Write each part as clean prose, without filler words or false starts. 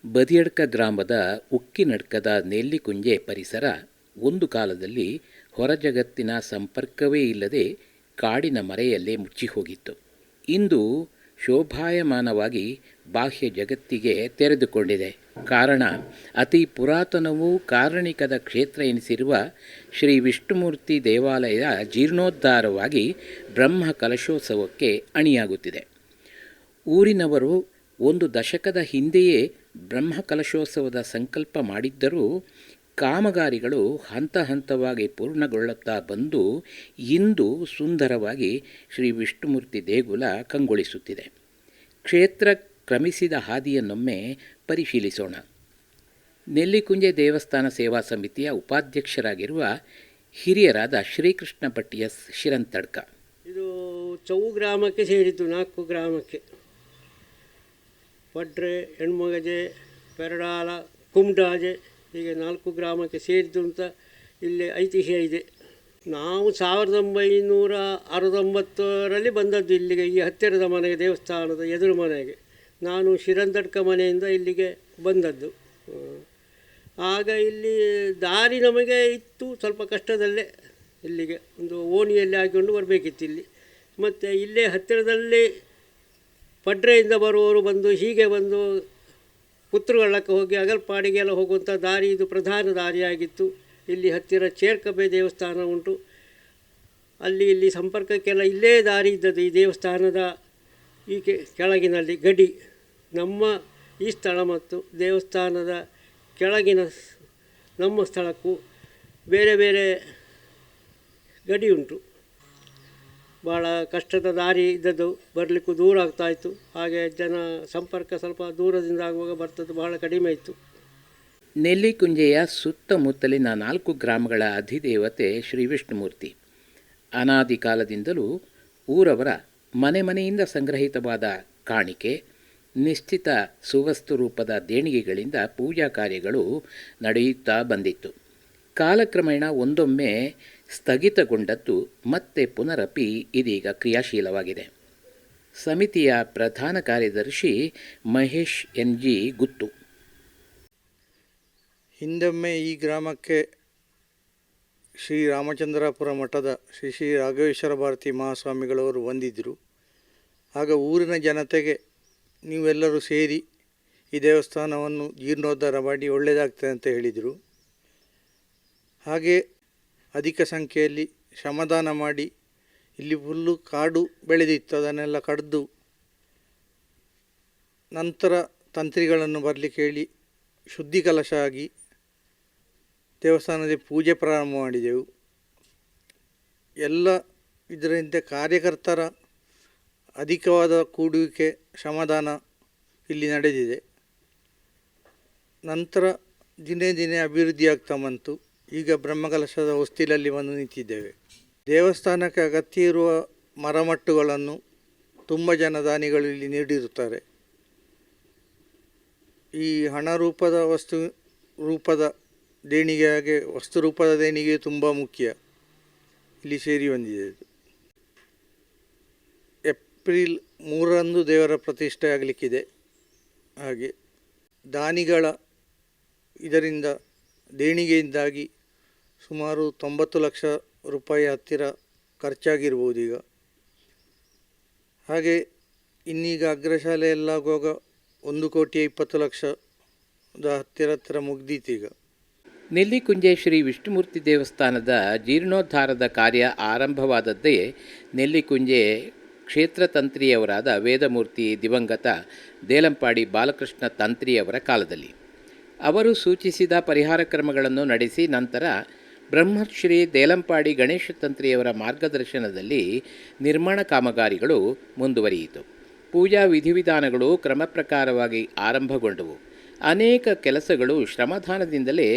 ಬದಿಯಡ್ಕ ಗ್ರಾಮದ ಉಕ್ಕಿನಡ್ಕದ ನೆಲ್ಲಿಕುಂಜೆ ಪರಿಸರ ಒಂದು ಕಾಲದಲ್ಲಿ ಹೊರಜಗತ್ತಿನ ಸಂಪರ್ಕವೇ ಇಲ್ಲದೆ ಕಾಡಿನ ಮರೆಯಲ್ಲೇ ಮುಚ್ಚಿಹೋಗಿತ್ತು. ಇಂದು ಶೋಭಾಯಮಾನವಾಗಿ ಬಾಹ್ಯ ಜಗತ್ತಿಗೆ ತೆರೆದುಕೊಂಡಿದೆ. ಕಾರಣ ಅತಿ ಪುರಾತನವೂ ಕಾರಣಿಕದ ಕ್ಷೇತ್ರ ಎನಿಸಿರುವ ಶ್ರೀ ವಿಷ್ಣುಮೂರ್ತಿ ದೇವಾಲಯ ಜೀರ್ಣೋದ್ಧಾರವಾಗಿ ಬ್ರಹ್ಮ ಕಲಶೋತ್ಸವಕ್ಕೆ ಅಣಿಯಾಗುತ್ತಿದೆ. ಊರಿನವರು ಒಂದು ದಶಕದ ಹಿಂದೆಯೇ ಬ್ರಹ್ಮಕಲಶೋತ್ಸವದ ಸಂಕಲ್ಪ ಮಾಡಿದ್ದರೂ ಕಾಮಗಾರಿಗಳು ಹಂತ ಹಂತವಾಗಿ ಪೂರ್ಣಗೊಳ್ಳುತ್ತಾ ಬಂದು ಇಂದು ಸುಂದರವಾಗಿ ಶ್ರೀ ವಿಷ್ಣುಮೂರ್ತಿ ದೇಗುಲ ಕಂಗೊಳಿಸುತ್ತಿದೆ. ಕ್ಷೇತ್ರ ಕ್ರಮಿಸಿದ ಹಾದಿಯನ್ನೊಮ್ಮೆ ಪರಿಶೀಲಿಸೋಣ. ನೆಲ್ಲಿಕುಂಜೆ ದೇವಸ್ಥಾನ ಸೇವಾ ಸಮಿತಿಯ ಉಪಾಧ್ಯಕ್ಷರಾಗಿರುವ ಹಿರಿಯರಾದ ಶ್ರೀಕೃಷ್ಣ ಭಟ್ಟಿಯ ಶಿರಂತಡ್ಕ. ಇದು ಚೌ ಗ್ರಾಮಕ್ಕೆ ಸೇರಿತು. 4 ಗ್ರಾಮಕ್ಕೆ, ಪಡ್ರೆ, ಹೆಣ್ಮಗಜೆ, ಪೆರಡಾಲ, ಕುಮ್ಟಾಜೆ, ಹೀಗೆ 4 ಗ್ರಾಮಕ್ಕೆ ಸೇರಿತು ಅಂತ ಇಲ್ಲಿ ಐತಿಹ್ಯ ಇದೆ. ನಾವು 1969ರಲ್ಲಿ ಬಂದದ್ದು ಇಲ್ಲಿಗೆ, ಈ ಹತ್ತಿರದ ಮನೆಗೆ, ದೇವಸ್ಥಾನದ ಎದುರು ಮನೆಗೆ. ನಾನು ಶಿರಂತಡ್ಕ ಮನೆಯಿಂದ ಇಲ್ಲಿಗೆ ಬಂದದ್ದು. ಆಗ ಇಲ್ಲಿ ದಾರಿ ನಮಗೆ ಇತ್ತು ಸ್ವಲ್ಪ ಕಷ್ಟದಲ್ಲೇ. ಇಲ್ಲಿಗೆ ಒಂದು ಓಣಿಯಲ್ಲಿ ಹಾಕಿಕೊಂಡು ಬರಬೇಕಿತ್ತು ಇಲ್ಲಿ. ಮತ್ತು ಇಲ್ಲೇ ಹತ್ತಿರದಲ್ಲಿ ಪಡ್ರೆಯಿಂದ ಬರುವವರು ಬಂದು ಹೀಗೆ ಬಂದು ಪುತ್ರಗಳ್ಳಕ್ಕೆ ಹೋಗಿ ಅಗಲ್ಪಾಡಿಗೆಲ್ಲ ಹೋಗುವಂಥ ದಾರಿ ಇದು ಪ್ರಧಾನ ದಾರಿಯಾಗಿತ್ತು. ಇಲ್ಲಿ ಹತ್ತಿರ ಚೇರ್ಕಬೆ ದೇವಸ್ಥಾನ ಉಂಟು, ಅಲ್ಲಿ ಇಲ್ಲಿ ಸಂಪರ್ಕಕ್ಕೆಲ್ಲ ಇಲ್ಲೇ ದಾರಿ ಇದ್ದದ್ದು. ಈ ದೇವಸ್ಥಾನದ ಈ ಕೆಳಗಿನಲ್ಲಿ ಗಡಿ, ನಮ್ಮ ಈ ಸ್ಥಳ ಮತ್ತು ದೇವಸ್ಥಾನದ ಕೆಳಗಿನ ನಮ್ಮ ಸ್ಥಳಕ್ಕೂ ಬೇರೆ ಬೇರೆ ಗಡಿ ಉಂಟು. ಭಾಳ ಕಷ್ಟದ ದಾರಿ ಇದ್ದದ್ದು, ಬರಲಿಕ್ಕೂ ದೂರ ಆಗ್ತಾಯಿತ್ತು. ಹಾಗೆ ಜನ ಸಂಪರ್ಕ ಸ್ವಲ್ಪ ದೂರದಿಂದ ಆಗುವಾಗ ಬರ್ತದ್ದು ಬಹಳ ಕಡಿಮೆ ಇತ್ತು. ನೆಲ್ಲಿಕುಂಜೆಯ ಸುತ್ತಮುತ್ತಲಿನ 4 ಗ್ರಾಮಗಳ ಅಧಿದೇವತೆ ಶ್ರೀ ವಿಷ್ಣುಮೂರ್ತಿ. ಅನಾದಿ ಕಾಲದಿಂದಲೂ ಊರವರ ಮನೆ ಮನೆಯಿಂದ ಸಂಗ್ರಹಿತವಾದ ಕಾಣಿಕೆ, ನಿಶ್ಚಿತ ಸುವಸ್ತು ರೂಪದ ದೇಣಿಗೆಗಳಿಂದ ಪೂಜಾ ಕಾರ್ಯಗಳು ನಡೆಯುತ್ತಾ ಬಂದಿತ್ತು. ಕಾಲಕ್ರಮೇಣ ಒಂದೊಮ್ಮೆ ಸ್ಥಗಿತಗೊಂಡದ್ದು ಮತ್ತೆ ಪುನರಪಿ ಇದೀಗ ಕ್ರಿಯಾಶೀಲವಾಗಿದೆ. ಸಮಿತಿಯ ಪ್ರಧಾನ ಕಾರ್ಯದರ್ಶಿ ಮಹೇಶ್ NG ಗುತ್ತು. ಹಿಂದೊಮ್ಮೆ ಈ ಗ್ರಾಮಕ್ಕೆ ಶ್ರೀ ರಾಮಚಂದ್ರಾಪುರ ಮಠದ ಶ್ರೀ ಶ್ರೀ ರಾಘವೇಶ್ವರ ಭಾರತಿ ಮಹಾಸ್ವಾಮಿಗಳವರು ಬಂದಿದ್ದರು. ಆಗ ಊರಿನ ಜನತೆಗೆ ನೀವೆಲ್ಲರೂ ಸೇರಿ ಈ ದೇವಸ್ಥಾನವನ್ನು ಜೀರ್ಣೋದ್ಧಾರ ಮಾಡಿ ಒಳ್ಳೆಯದಾಗ್ತದೆ ಅಂತ ಹೇಳಿದರು. ಹಾಗೆ ಅಧಿಕ ಸಂಖ್ಯೆಯಲ್ಲಿ ಶ್ರಮದಾನ ಮಾಡಿ, ಇಲ್ಲಿ ಫುಲ್ಲು ಕಾಡು ಬೆಳೆದಿತ್ತು, ಅದನ್ನೆಲ್ಲ ಕಡಿದು ನಂತರ ತಂತ್ರಿಗಳನ್ನು ಬರಲಿಕ್ಕೆ ಹೇಳಿ ಶುದ್ಧಿ ಕಲಶ ಆಗಿ ದೇವಸ್ಥಾನದ ಪೂಜೆ ಪ್ರಾರಂಭ ಮಾಡಿದೆವು. ಎಲ್ಲ ಇದರಿಂದ ಕಾರ್ಯಕರ್ತರ ಅಧಿಕವಾದ ಕೂಡುವಿಕೆ, ಶ್ರಮದಾನ ಇಲ್ಲಿ ನಡೆದಿದೆ. ನಂತರ ದಿನೇ ದಿನೇ ಅಭಿವೃದ್ಧಿ ಆಗ್ತಾ ಬಂತು. ಈಗ ಬ್ರಹ್ಮಕಲಶದ ಹೊಸ್ತಿಲಲ್ಲಿ ಬಂದು ನಿಂತಿದ್ದೇವೆ. ದೇವಸ್ಥಾನಕ್ಕೆ ಅಗತ್ಯ ಇರುವ ಮರಮಟ್ಟುಗಳನ್ನು ತುಂಬ ಜನ ದಾನಿಗಳು ಇಲ್ಲಿ ನೀಡಿರುತ್ತಾರೆ. ಈ ಹಣ ರೂಪದ ವಸ್ತು ರೂಪದ ದೇಣಿಗೆ, ಹಾಗೆ ವಸ್ತು ರೂಪದ ದೇಣಿಗೆ ತುಂಬ ಮುಖ್ಯ. ಇಲ್ಲಿ ಸೇರಿ ಬಂದಿದೆ. ಏಪ್ರಿಲ್ 3ರಂದು ದೇವರ ಪ್ರತಿಷ್ಠೆ ಆಗಲಿಕ್ಕಿದೆ. ಹಾಗೆ ದಾನಿಗಳ ಇದರಿಂದ ದೇಣಿಗೆಯಿಂದಾಗಿ ಸುಮಾರು 90 ಲಕ್ಷ ರೂಪಾಯಿ ಹತ್ತಿರ ಖರ್ಚಾಗಿರ್ಬೋದು ಈಗ. ಹಾಗೆ ಇನ್ನೀಗ ಅಗ್ರಶಾಲೆ ಎಲ್ಲ ಆಗುವಾಗ 1,20,00,000 ಹತ್ತಿರ ಮುಗ್ದೀತೀಗ. ನೆಲ್ಲಿಕುಂಜೆ ಶ್ರೀ ವಿಷ್ಣುಮೂರ್ತಿ ದೇವಸ್ಥಾನದ ಜೀರ್ಣೋದ್ಧಾರದ ಕಾರ್ಯ ಆರಂಭವಾದದ್ದೇ ನೆಲ್ಲಿಕುಂಜೆ ಕ್ಷೇತ್ರ ತಂತ್ರಿಯವರಾದ ವೇದಮೂರ್ತಿ ದಿವಂಗತ ದೇಲಂಪಾಡಿ ಬಾಲಕೃಷ್ಣ ತಂತ್ರಿಯವರ ಕಾಲದಲ್ಲಿ. ಅವರು ಸೂಚಿಸಿದ ಪರಿಹಾರ ಕ್ರಮಗಳನ್ನು ನಡೆಸಿ ನಂತರ ಬ್ರಹ್ಮಶ್ರೀ ದೇಲಂಪಾಡಿ ಗಣೇಶ ತಂತ್ರಿಯವರ ಮಾರ್ಗದರ್ಶನದಲ್ಲಿ ನಿರ್ಮಾಣ ಕಾಮಗಾರಿಗಳು ಮುಂದುವರಿಯಿತು. ಪೂಜಾ ವಿಧಿವಿಧಾನಗಳು ಕ್ರಮ ಪ್ರಕಾರವಾಗಿ ಆರಂಭಗೊಂಡವು. ಅನೇಕ ಕೆಲಸಗಳು ಶ್ರಮದಾನದಿಂದಲೇ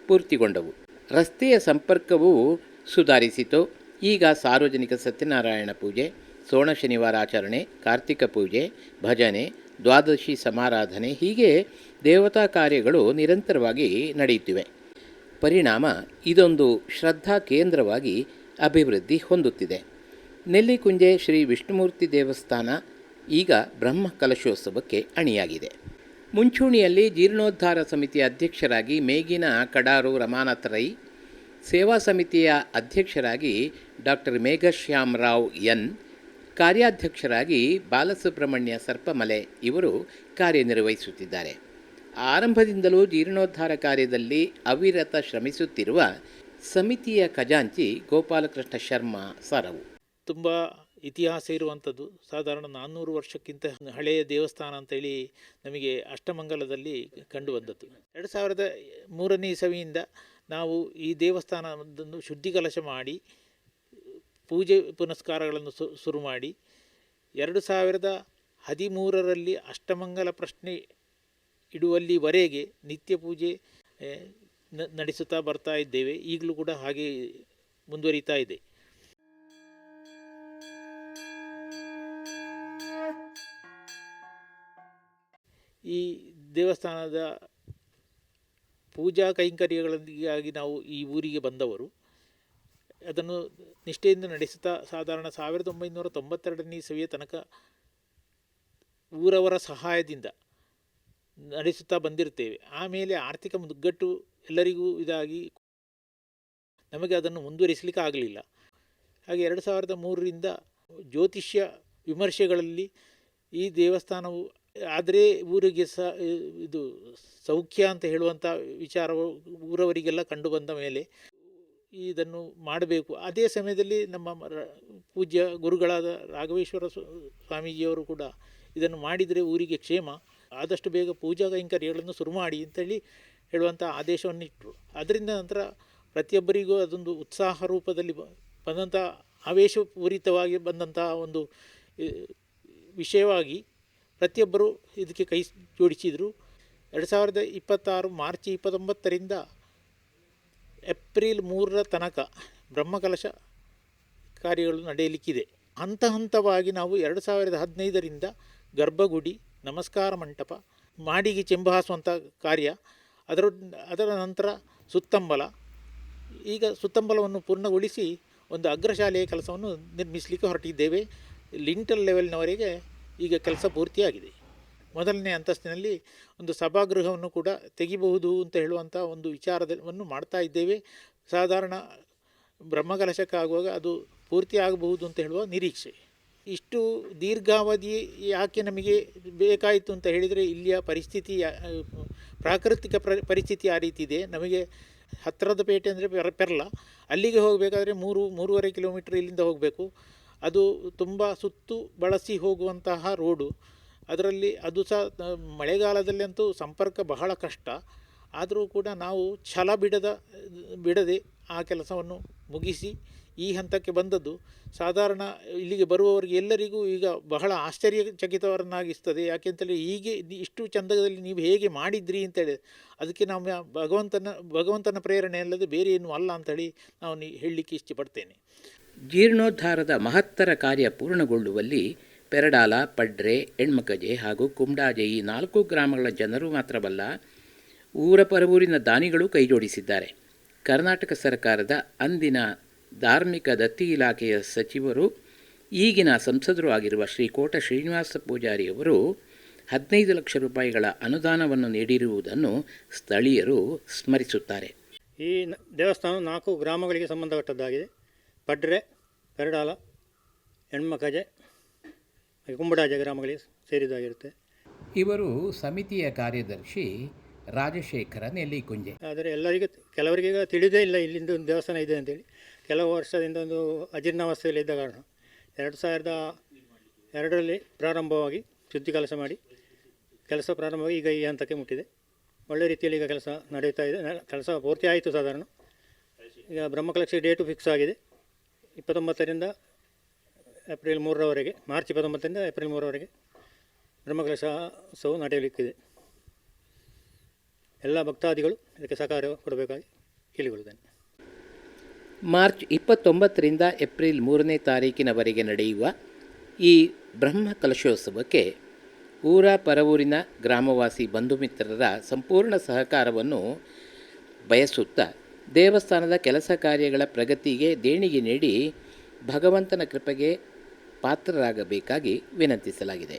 ಪೂರ್ತಿಗೊಂಡವು. ರಸ್ತೆಯ ಸಂಪರ್ಕವೂ ಸುಧಾರಿಸಿತು. ಈಗ ಸಾರ್ವಜನಿಕ ಸತ್ಯನಾರಾಯಣ ಪೂಜೆ, ಸೋಣ ಶನಿವಾರ ಆಚರಣೆ, ಕಾರ್ತಿಕ ಪೂಜೆ, ಭಜನೆ, ದ್ವಾದಶಿ ಸಮಾರಾಧನೆ ಹೀಗೆ ದೇವತಾ ಕಾರ್ಯಗಳು ನಿರಂತರವಾಗಿ ನಡೆಯುತ್ತಿವೆ. ಪರಿಣಾಮ ಇದೊಂದು ಶ್ರದ್ಧಾ ಕೇಂದ್ರವಾಗಿ ಅಭಿವೃದ್ಧಿ ಹೊಂದುತ್ತಿದೆ. ನೆಲ್ಲಿಕುಂಜೆ ಶ್ರೀ ವಿಷ್ಣುಮೂರ್ತಿ ದೇವಸ್ಥಾನ ಈಗ ಬ್ರಹ್ಮ ಕಲಶೋತ್ಸವಕ್ಕೆ ಅಣಿಯಾಗಿದೆ. ಮುಂಚೂಣಿಯಲ್ಲಿ ಜೀರ್ಣೋದ್ಧಾರ ಸಮಿತಿಯ ಅಧ್ಯಕ್ಷರಾಗಿ ಮೇಗಿನ ಕಡಾರು ರಮಾನಾಥ ರೈ, ಸೇವಾ ಸಮಿತಿಯ ಅಧ್ಯಕ್ಷರಾಗಿ ಡಾಕ್ಟರ್ ಮೇಘಶ್ಯಾಮ್ ರಾವ್ ಎನ್, ಕಾರ್ಯಾಧ್ಯಕ್ಷರಾಗಿ ಬಾಲಸುಬ್ರಹ್ಮಣ್ಯ ಸರ್ಪಮಲೆ ಇವರು ಕಾರ್ಯನಿರ್ವಹಿಸುತ್ತಿದ್ದಾರೆ. ಆರಂಭದಿಂದಲೂ ಜೀರ್ಣೋದ್ಧಾರ ಕಾರ್ಯದಲ್ಲಿ ಅವಿರತ ಶ್ರಮಿಸುತ್ತಿರುವ ಸಮಿತಿಯ ಖಜಾಂಚಿ ಗೋಪಾಲಕೃಷ್ಣ ಶರ್ಮಾ ಸರವು. ತುಂಬ ಇತಿಹಾಸ ಇರುವಂಥದ್ದು, ಸಾಧಾರಣ 400 ವರ್ಷಕ್ಕಿಂತ ಹಳೆಯ ದೇವಸ್ಥಾನ ಅಂತೇಳಿ ನಮಗೆ ಅಷ್ಟಮಂಗಲದಲ್ಲಿ ಕಂಡುಬಂದದ್ದು. 2003ನೇ ಇಸವಿಯಿಂದ ನಾವು ಈ ದೇವಸ್ಥಾನವನ್ನು ಶುದ್ಧಿ ಕಲಶ ಮಾಡಿ ಪೂಜೆ ಪುನಸ್ಕಾರಗಳನ್ನು ಶುರು ಮಾಡಿ 2013ರಲ್ಲಿ ಅಷ್ಟಮಂಗಲ ಪ್ರಶ್ನೆ ಇಡುವಲ್ಲಿವರೆಗೆ ನಿತ್ಯ ಪೂಜೆ ನಡೆಸುತ್ತಾ ಬರ್ತಾ ಇದ್ದೇವೆ. ಈಗಲೂ ಕೂಡ ಹಾಗೆ ಮುಂದುವರಿತಾ ಇದೆ. ಈ ದೇವಸ್ಥಾನದ ಪೂಜಾ ಕೈಂಕರ್ಯಗಳಿಗಾಗಿ ನಾವು ಈ ಊರಿಗೆ ಬಂದವರು. ಅದನ್ನು ನಿಷ್ಠೆಯಿಂದ ನಡೆಸುತ್ತಾ ಸಾಧಾರಣ 1992ನೇ ಇಸವಿಯ ತನಕ ಊರವರ ಸಹಾಯದಿಂದ ನಡೆಸುತ್ತಾ ಬಂದಿರ್ತೇವೆ. ಆಮೇಲೆ ಆರ್ಥಿಕ ಮುಗ್ಗಟ್ಟು ಎಲ್ಲರಿಗೂ ಇದಾಗಿ ನಮಗೆ ಅದನ್ನು ಮುಂದುವರಿಸಲಿಕ್ಕೆ ಆಗಲಿಲ್ಲ. ಹಾಗೆ 2003ರಿಂದ ಜ್ಯೋತಿಷ್ಯ ವಿಮರ್ಶೆಗಳಲ್ಲಿ ಈ ದೇವಸ್ಥಾನವು ಆದರೆ ಊರಿಗೆ ಇದು ಸೌಖ್ಯ ಅಂತ ಹೇಳುವಂಥ ವಿಚಾರವು ಊರವರಿಗೆಲ್ಲ ಕಂಡುಬಂದ ಮೇಲೆ ಇದನ್ನು ಮಾಡಬೇಕು. ಅದೇ ಸಮಯದಲ್ಲಿ ನಮ್ಮ ಪೂಜ್ಯ ಗುರುಗಳಾದ ರಾಘವೇಶ್ವರ ಸ್ವಾಮೀಜಿಯವರು ಕೂಡ ಇದನ್ನು ಮಾಡಿದರೆ ಊರಿಗೆ ಕ್ಷೇಮ, ಆದಷ್ಟು ಬೇಗ ಪೂಜಾ ಕೈಂಕರ್ಯಗಳನ್ನು ಶುರು ಮಾಡಿ ಅಂತೇಳಿ ಹೇಳುವಂಥ ಆದೇಶವನ್ನು ಇಟ್ಟರು. ಅದರಿಂದ ನಂತರ ಪ್ರತಿಯೊಬ್ಬರಿಗೂ ಅದೊಂದು ಉತ್ಸಾಹ ರೂಪದಲ್ಲಿ ಬಂದಂಥ ಆವೇಶಪೂರಿತವಾಗಿ ಬಂದಂಥ ಒಂದು ವಿಷಯವಾಗಿ ಪ್ರತಿಯೊಬ್ಬರು ಇದಕ್ಕೆ ಕೈ ಜೋಡಿಸಿದರು. 2026 ಮಾರ್ಚ್ 29ರಿಂದ ಏಪ್ರಿಲ್ 3ರ ತನಕ ಬ್ರಹ್ಮಕಲಶ ಕಾರ್ಯಗಳು ನಡೆಯಲಿಕ್ಕಿದೆ. ಹಂತ ಹಂತವಾಗಿ ನಾವು 2015ರಿಂದ ಗರ್ಭಗುಡಿ, ನಮಸ್ಕಾರ ಮಂಟಪ, ಮಾಡಿಗೆ ಚೆಂಬು ಹಾಸುವಂಥ ಕಾರ್ಯ, ಅದರ ನಂತರ ಸುತ್ತಂಬಲ. ಈಗ ಸುತ್ತಂಬಲವನ್ನು ಪೂರ್ಣಗೊಳಿಸಿ ಒಂದು ಅಗ್ರಶಾಲೆಯ ಕೆಲಸವನ್ನು ನಿರ್ಮಿಸಲಿಕ್ಕೆ ಹೊರಟಿದ್ದೇವೆ. ಲಿಂಟಲ್ ಲೆವೆಲ್ನವರೆಗೆ ಈಗ ಕೆಲಸ ಪೂರ್ತಿಯಾಗಿದೆ. ಮೊದಲನೇ ಅಂತಸ್ತಿನಲ್ಲಿ ಒಂದು ಸಭಾಗೃಹವನ್ನು ಕೂಡ ತೆಗಿಬಹುದು ಅಂತ ಹೇಳುವಂಥ ಒಂದು ವಿಚಾರವನ್ನು ಮಾಡ್ತಾ ಇದ್ದೇವೆ. ಸಾಧಾರಣ ಬ್ರಹ್ಮಕಲಶಕ್ಕಾಗುವಾಗ ಅದು ಪೂರ್ತಿ ಆಗಬಹುದು ಅಂತ ಹೇಳುವ ನಿರೀಕ್ಷೆ. ಇಷ್ಟು ದೀರ್ಘಾವಧಿ ಯಾಕೆ ನಮಗೆ ಬೇಕಾಯಿತು ಅಂತ ಹೇಳಿದರೆ, ಇಲ್ಲಿಯ ಪರಿಸ್ಥಿತಿ ಪ್ರಾಕೃತಿಕ ಪರಿಸ್ಥಿತಿ ಆ ರೀತಿ ಇದೆ. ನಮಗೆ ಹತ್ತಿರದ ಪೇಟೆ ಅಂದರೆ ಪೆರ್ಲ, ಅಲ್ಲಿಗೆ ಹೋಗಬೇಕಾದ್ರೆ 3-3.5 ಕಿಲೋಮೀಟ್ರ್ ಇಲ್ಲಿಂದ ಹೋಗಬೇಕು. ಅದು ತುಂಬ ಸುತ್ತು ಬಳಸಿ ಹೋಗುವಂತಹ ರೋಡು. ಅದರಲ್ಲಿ ಅದು ಸಹ ಮಳೆಗಾಲದಲ್ಲಂತೂ ಸಂಪರ್ಕ ಬಹಳ ಕಷ್ಟ. ಆದರೂ ಕೂಡ ನಾವು ಛಲ ಬಿಡದೆ ಆ ಕೆಲಸವನ್ನು ಮುಗಿಸಿ ಈ ಹಂತಕ್ಕೆ ಬಂದದ್ದು ಸಾಧಾರಣ ಇಲ್ಲಿಗೆ ಬರುವವರಿಗೆ ಎಲ್ಲರಿಗೂ ಈಗ ಬಹಳ ಆಶ್ಚರ್ಯಚಕಿತವರನ್ನಾಗಿಸ್ತದೆ. ಯಾಕೆಂತೇಳಿ ಹೀಗೆ ಇಷ್ಟು ಚಂದದಲ್ಲಿ ನೀವು ಹೇಗೆ ಮಾಡಿದ್ರಿ ಅಂತೇಳಿ, ಅದಕ್ಕೆ ನಾವು ಭಗವಂತನ ಪ್ರೇರಣೆ ಅಲ್ಲದೆ ಬೇರೆ ಏನು ಅಲ್ಲ ಅಂಥೇಳಿ ನಾವು ಹೇಳಲಿಕ್ಕೆ ಇಷ್ಟಪಡ್ತೇನೆ. ಜೀರ್ಣೋದ್ಧಾರದ ಮಹತ್ತರ ಕಾರ್ಯ ಪೂರ್ಣಗೊಳ್ಳುವಲ್ಲಿ ಪೆರಡಾಲ, ಪಡ್ರೆ, ಎಣ್ಮಕಜೆ ಹಾಗೂ ಕುಂಡಾಜೆ ಈ 4 ಗ್ರಾಮಗಳ ಜನರು ಮಾತ್ರವಲ್ಲ, ಊರ ಪರವೂರಿನ ದಾನಿಗಳು ಕೈಜೋಡಿಸಿದ್ದಾರೆ. ಕರ್ನಾಟಕ ಸರ್ಕಾರದ ಅಂದಿನ ಧಾರ್ಮಿಕ ದತ್ತಿ ಇಲಾಖೆಯ ಸಚಿವರು, ಈಗಿನ ಸಂಸದರು ಆಗಿರುವ ಶ್ರೀ ಕೋಟ ಶ್ರೀನಿವಾಸ ಪೂಜಾರಿಯವರು 15 ಲಕ್ಷ ರೂಪಾಯಿಗಳ ಅನುದಾನವನ್ನು ನೀಡಿರುವುದನ್ನು ಸ್ಥಳೀಯರು ಸ್ಮರಿಸುತ್ತಾರೆ. ಈ ದೇವಸ್ಥಾನ 4 ಗ್ರಾಮಗಳಿಗೆ ಸಂಬಂಧಪಟ್ಟದ್ದಾಗಿದೆ. ಪಡ್ರೆ, ಪೆರಡಾಲ, ಎಣ್ಮಕಜೆ, ಕುಂಬಡಾಜೆ ಗ್ರಾಮಗಳಿಗೆ ಸೇರಿದಾಗಿರುತ್ತೆ. ಇವರು ಸಮಿತಿಯ ಕಾರ್ಯದರ್ಶಿ ರಾಜಶೇಖರ ನೆಲ್ಲಿಕುಂಜೆ. ಆದರೆ ಕೆಲವರಿಗೆ ಈಗ ತಿಳಿದೇ ಇಲ್ಲ ಇಲ್ಲಿಂದ ಒಂದು ದೇವಸ್ಥಾನ ಇದೆ ಅಂತೇಳಿ. ಕೆಲವು ವರ್ಷದಿಂದ ಒಂದು ಅಜೀರ್ಣಾವಸ್ಥೆಯಲ್ಲಿ ಇದ್ದ ಕಾರಣ 2002ರಲ್ಲಿ ಪ್ರಾರಂಭವಾಗಿ ಶುದ್ಧಿ ಕೆಲಸ ಪ್ರಾರಂಭವಾಗಿ ಈಗ ಈ ಹಂತಕ್ಕೆ ಮುಟ್ಟಿದೆ. ಒಳ್ಳೆ ರೀತಿಯಲ್ಲಿ ಈಗ ಕೆಲಸ ನಡೆಯುತ್ತಾ ಇದೆ. ಕೆಲಸ ಪೂರ್ತಿ ಆಯಿತು. ಸಾಧಾರಣ ಈಗ ಬ್ರಹ್ಮಕಲಶ ಡೇಟು ಫಿಕ್ಸ್ ಆಗಿದೆ. 29ರಿಂದ ಏಪ್ರಿಲ್ 3ರವರೆಗೆ, ಮಾರ್ಚ್ 29ರಿಂದ ಏಪ್ರಿಲ್ 3ರವರೆಗೆ ಬ್ರಹ್ಮಕಲಶೋತ್ಸವ ನಡೆಯಲಿಕ್ಕಿದೆ. ಎಲ್ಲ ಭಕ್ತಾದಿಗಳು ಇದಕ್ಕೆ ಸಹಕಾರ ಕೊಡಬೇಕಾಗಿ ಕೇಳಿಕೊಳ್ಳುತ್ತೇನೆ. ಮಾರ್ಚ್ 29ರಿಂದ ಏಪ್ರಿಲ್ 3ನೇ ತಾರೀಕಿನವರೆಗೆ ನಡೆಯುವ ಈ ಬ್ರಹ್ಮಕಲಶೋತ್ಸವಕ್ಕೆ ಊರ ಪರವೂರಿನ ಗ್ರಾಮವಾಸಿ ಬಂಧು ಮಿತ್ರರ ಸಂಪೂರ್ಣ ಸಹಕಾರವನ್ನು ಬಯಸುತ್ತಾ ದೇವಸ್ಥಾನದ ಕೆಲಸ ಕಾರ್ಯಗಳ ಪ್ರಗತಿಗೆ ದೇಣಿಗೆ ನೀಡಿ ಭಗವಂತನ ಕೃಪೆಗೆ ಪಾತ್ರರಾಗಬೇಕಾಗಿ ವಿನಂತಿಸಲಾಗಿದೆ.